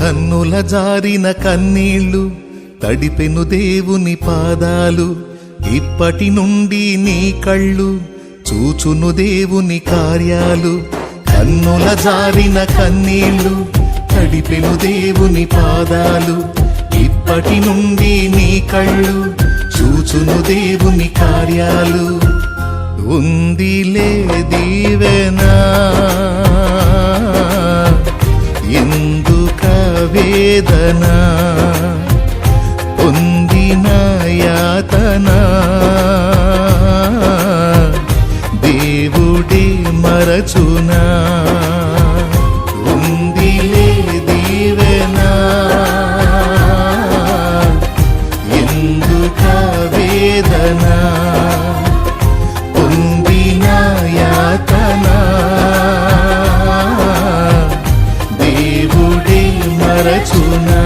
కన్నుల జారిన కన్నీళ్లు తడిపెను దేవుని పాదాలు, ఇప్పటి నుండి నీ కళ్ళు చూచును దేవుని కార్యాలు. కన్నుల జారిన కన్నీళ్లు తడిపెను దేవుని పాదాలు, ఇప్పటి నుండి నీ కళ్ళు చూచును దేవుని కార్యాలు. ఉందిలే దీవెనా ఎందుక వేదన, పొందిన యాతన దేవుడే మరచునా. ఉందిలే దీవెనా ఎందుక వేదన, పొందిన యాతన దేవుడే మరచునా.